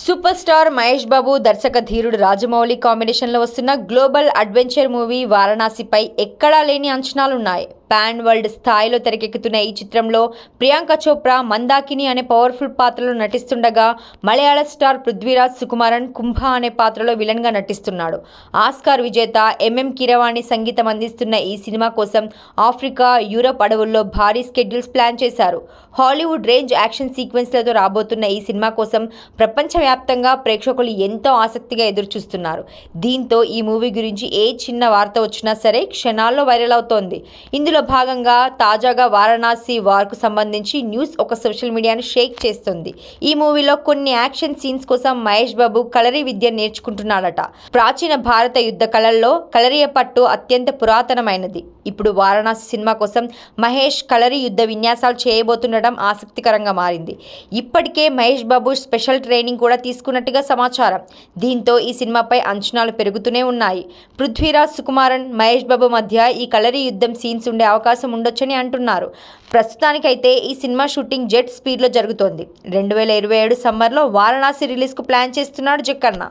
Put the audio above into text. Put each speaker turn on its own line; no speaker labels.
Super star Mahesh Babu దర్శక ధీరుడు రాజమౌళి కాంబినేషన్లో వస్తున్న గ్లోబల్ అడ్వెంచర్ మూవీ వారణాసిపై ఎక్కడా లేని అంచనాలున్నాయి. పాన్ వరల్డ్ స్థాయిలో తెరకెక్కుతున్న ఈ చిత్రంలో ప్రియాంక చోప్రా మందాకిని అనే పవర్ఫుల్ పాత్రలో నటిస్తుండగా, మలయాళ స్టార్ పృథ్వీరాజ్ సుకుమారన్ కుంభ అనే పాత్రలో విలన్గా నటిస్తున్నాడు. ఆస్కార్ విజేత ఎంఎం కీరవాణి సంగీతం అందిస్తున్న ఈ సినిమా కోసం ఆఫ్రికా, యూరప్ అడవుల్లో భారీ స్కెడ్యూల్స్ ప్లాన్ చేశారు. హాలీవుడ్ రేంజ్ యాక్షన్ సీక్వెన్స్లతో రాబోతున్న ఈ సినిమా కోసం ప్రపంచవ్యాప్తంగా ప్రేక్షకులు ఎంతో ఆసక్తిగా ఎదురుచూస్తున్నారు. దీంతో ఈ మూవీ గురించి ఏ చిన్న వార్త వచ్చినా సరే క్షణాల్లో వైరల్ అవుతోంది. ఇందులో భాగంగా తాజాగా వారణాసి వార్కు సంబంధించి న్యూస్ ఒక సోషల్ మీడియాను షేక్ చేస్తుంది. ఈ మూవీలో కొన్ని యాక్షన్ సీన్స్ కోసం మహేష్ బాబు కలరీ విద్య నేర్చుకుంటున్నాడట. ప్రాచీన భారత యుద్ధ కళల్లో కలరియ పట్టు అత్యంత పురాతనమైనది. ఇప్పుడు వారణాసి సినిమా కోసం మహేష్ కలరీ యుద్ధ విన్యాసాలు చేయబోతుండడం ఆసక్తికరంగా మారింది. ఇప్పటికే మహేష్ బాబు స్పెషల్ ట్రైనింగ్ కూడా తీసుకున్నట్టుగా సమాచారం. దీంతో ఈ సినిమాపై అంచనాలు పెరుగుతూనే ఉన్నాయి. పృథ్వీరాజ్ సుకుమారన్, మహేష్ బాబు మధ్య ఈ కలరీ యుద్ధం సీన్స్ ఉండే అవకాశం ఉండొచ్చని అంటున్నారు. ప్రస్తుతానికైతే ఈ సినిమా షూటింగ్ జెట్ స్పీడ్లో జరుగుతోంది. 2027 సమ్మర్లో వారణాసి రిలీజ్కు ప్లాన్ చేస్తున్నాడు జక్కన్న.